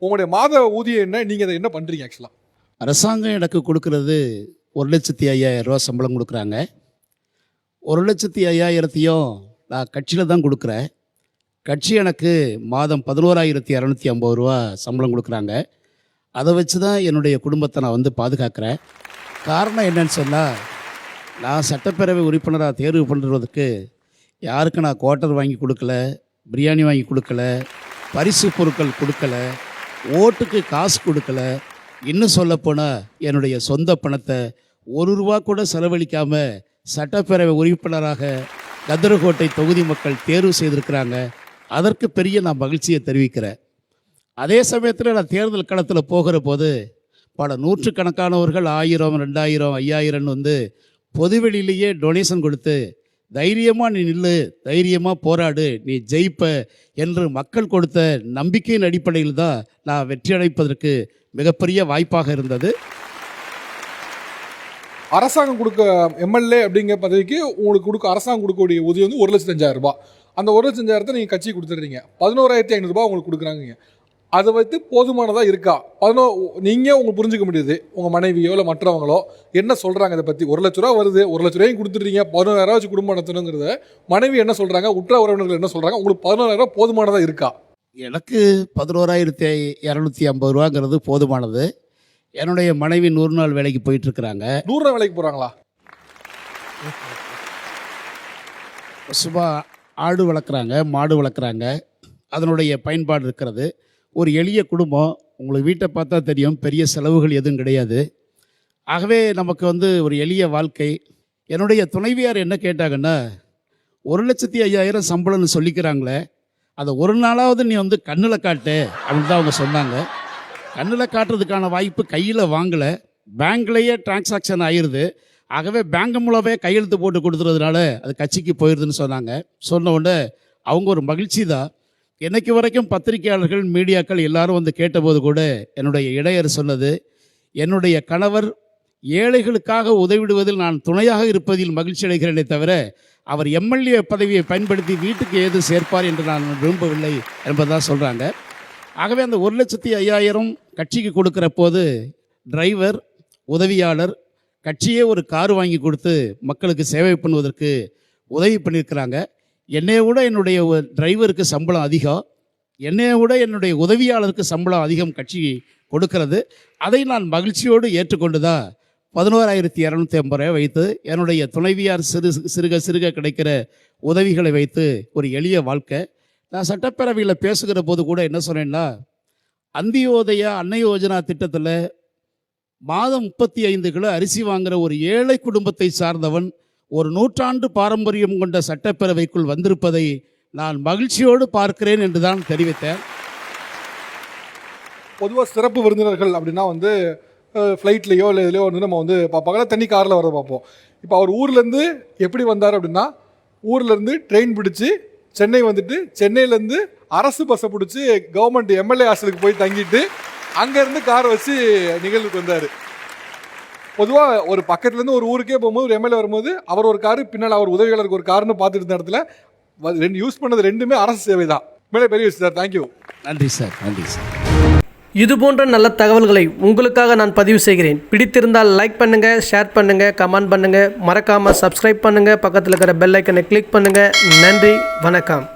உங்களுடைய மாத ஊதியம் என்ன, நீங்கள் அதை என்ன பண்ணுறீங்க? ஆக்சுவலாக அரசாங்கம் எனக்கு கொடுக்கறது 1,50,000 ரூபா சம்பளம் கொடுக்குறாங்க. 1,50,000 நான் கட்சியில் தான் கொடுக்குறேன். கட்சி எனக்கு மாதம் 11,250 ரூபா சம்பளம் கொடுக்குறாங்க. அதை வச்சு தான் என்னுடைய குடும்பத்தை நான் வந்து பாதுகாக்கிறேன். காரணம் என்னன்னு சொன்னால், நான் சட்டப்பேரவை உறுப்பினராக தேர்வு பண்ணுறதுக்கு யாருக்கும் நான் குவார்ட்டர் வாங்கி கொடுக்கல, பிரியாணி வாங்கி கொடுக்கல, பரிசு பொருட்கள் கொடுக்கல, ஓட்டுக்கு காசு கொடுக்கல. இன்னும் சொல்லப்போனால் என்னுடைய சொந்த பணத்தை 1 ரூபா கூட செலவழிக்காமல் சட்டப்பேரவை உறுப்பினராக கதிரகோட்டை தொகுதி மக்கள் தேர்வு செய்திருக்கிறாங்க. அதற்கு பெரிய நான் மகிழ்ச்சியை தெரிவிக்கிறேன். அதே சமயத்தில் நான் தேர்தல் களத்தில் போகிற போது பல நூற்றுக்கணக்கானவர்கள் 1000, 2000, 5000 வந்து பொதுவெளியிலேயே டொனேஷன் கொடுத்து தைரியமாக நீ நில்லு, தைரியமாக போராடு, நீ ஜெயிப்ப என்று மக்கள் கொடுத்த நம்பிக்கையின் அடிப்படையில் தான் நான் வெற்றி அடைப்பதற்கு மிகப்பெரிய வாய்ப்பாக இருந்தது. அரசாங்கம் கொடுக்க எம்எல்ஏ அப்படிங்கிற பதவிக்கு உங்களுக்கு அரசாங்கம் கொடுக்கக்கூடிய ஊதியம் வந்து 1,05,000 ரூபாய். அந்த 1,05,000 நீங்கள் கட்சிக்கு கொடுத்துட்றீங்க. 11,500 ரூபாய் உங்களுக்கு கொடுக்குறாங்க. அதை வைத்து போதுமானதாக இருக்கா? நீங்கள் உங்களுக்கு புரிஞ்சுக்க முடியுது, உங்கள் மனைவியோ இல்லை மற்றவங்களோ என்ன சொல்கிறாங்க இதை பற்றி? 1,00,000 ரூபா வருது, 1,00,000 ரூபாயும் கொடுத்துட்றீங்க, 11,000 வச்சு குடும்பம் நடத்தணுங்கிறத மனைவி என்ன சொல்கிறாங்க, உற்ற உறவினர்கள் என்ன சொல்கிறாங்க? உங்களுக்கு 11,000 ரூபா போதுமானதாக இருக்கா? எனக்கு 11,250 ரூபாங்கிறது போதுமானது. என்னுடைய மனைவி 100 நாள் வேலைக்கு போயிட்டுருக்குறாங்க. 100 நாள் வேலைக்கு போகிறாங்களா? சும்மா ஆடு வளர்க்குறாங்க, மாடு வளர்க்குறாங்க, அதனுடைய பயன்பாடு இருக்கிறது. ஒரு எளிய குடும்பம். உங்களுக்கு வீட்டை பார்த்தா தெரியும், பெரிய செலவுகள் எதுவும் கிடையாது. ஆகவே நமக்கு வந்து ஒரு எளிய வாழ்க்கை. என்னுடைய துணைவியார் என்ன கேட்டாங்கன்னா, 1,05,000 சம்பளம்னு சொல்லிக்கிறாங்களே, அதை ஒரு நாளாவது நீ வந்து கண்ணில் காட்டு அப்படின்னு தான் அவங்க சொன்னாங்க. கண்ணில் காட்டுறதுக்கான வாய்ப்பு கையில் வாங்கலை, பேங்க்லேயே டிரான்சாக்ஷன் ஆயிடுது. ஆகவே பேங்க் மூலமே கையெழுத்து போட்டு கொடுத்துறதுனால அது கட்சிக்கு போயிடுதுன்னு சொன்னாங்க. சொன்ன உடனே அவங்க ஒரு மகிழ்ச்சி தான். என்னைக்கு வரைக்கும் பத்திரிகையாளர்கள், மீடியாக்கள் எல்லாரும் வந்து கேட்டபோது கூட என்னுடைய இடையர் சொன்னது, என்னுடைய கணவர் ஏழைகளுக்காக உதவிடுவதில் நான் துணையாக இருப்பதில் மகிழ்ச்சி அடைகிறேனே தவிர அவர் எம்எல்ஏ பதவியை பயன்படுத்தி வீட்டுக்கு ஏது சேர்ப்பார் என்று நான் விரும்பவில்லை என்பதான் சொல்கிறாங்க. ஆகவே அந்த 1,05,000 கட்சிக்கு கொடுக்குற போது டிரைவர், உதவியாளர், கட்சியே ஒரு கார் வாங்கி கொடுத்து மக்களுக்கு சேவை பண்ணுவதற்கு உதவி பண்ணியிருக்கிறாங்க. என்னைய விட என்னுடைய டிரைவருக்கு சம்பளம் அதிகம், என்னைய விட என்னுடைய உதவியாளருக்கு சம்பளம் அதிகம் கட்சி கொடுக்கிறது. அதை நான் மகிழ்ச்சியோடு ஏற்றுக்கொண்டு தான் 11,250 வைத்து என்னுடைய துணைவியார் சிறுக சிறுக கிடைக்கிற உதவிகளை வைத்து ஒரு எளிய வாழ்க்கை. நான் சட்டப்பேரவையில் பேசுகிற போது கூட என்ன சொன்னேன்னா, அந்தியோதய அன்ன யோஜனா திட்டத்தில் மாதம் 35 கிலோ அரிசி வாங்குகிற ஒரு ஏழை குடும்பத்தை சார்ந்தவன் ஒரு 100 ஆண்டு பாரம்பரியம் கொண்ட சட்டப்பேரவைக்குள் வந்திருப்பதை நான் மகிழ்ச்சியோடு பார்க்கிறேன் என்று தான் தெரிவித்தேன். பொதுவாக சிறப்பு விருந்தினர்கள் அப்படின்னா வந்து ஃப்ளைட்லேயோ இல்லை இதுலையோ வந்து நம்ம வந்து பார்ப்பாங்க, தண்ணி காரில் வரதை பார்ப்போம். இப்போ அவர் ஊர்லேருந்து எப்படி வந்தார் அப்படின்னா, ஊர்லேருந்து ட்ரெயின் பிடிச்சி சென்னை வந்துட்டு, சென்னையிலேருந்து அரசு பஸ்ஸை பிடிச்சி கவர்மெண்ட் எம்எல்ஏ ஹாஸ்டலுக்கு போய் தங்கிட்டு அங்கேருந்து கார் வச்சு நிகழ்வுக்கு வந்தார். பொதுவாக ஒரு பக்கத்துலேருந்து ஒரு ஊருக்கே போகும்போது ஒரு எம்எல்ஏ வரும்போது அவர் ஒரு காரு, பின்னால் அவர் உதவியாளருக்கு ஒரு காருன்னு பார்த்துட்டு இருந்த இடத்துல யூஸ் பண்ணது ரெண்டுமே அரசு சேவை தான். மேலே பெரிய விஷயம் சார். தேங்க்யூ. நன்றி சார். நன்றி சார். இது போன்ற நல்ல தகவல்களை உங்களுக்காக நான் பதிவு செய்கிறேன். பிடித்திருந்தால் லைக் பண்ணுங்கள், ஷேர் பண்ணுங்கள், கமெண்ட் பண்ணுங்கள், மறக்காமல் சப்ஸ்கிரைப் பண்ணுங்கள், பக்கத்தில் இருக்கிற பெல் ஐக்கனை கிளிக் பண்ணுங்கள். நன்றி, வணக்கம்.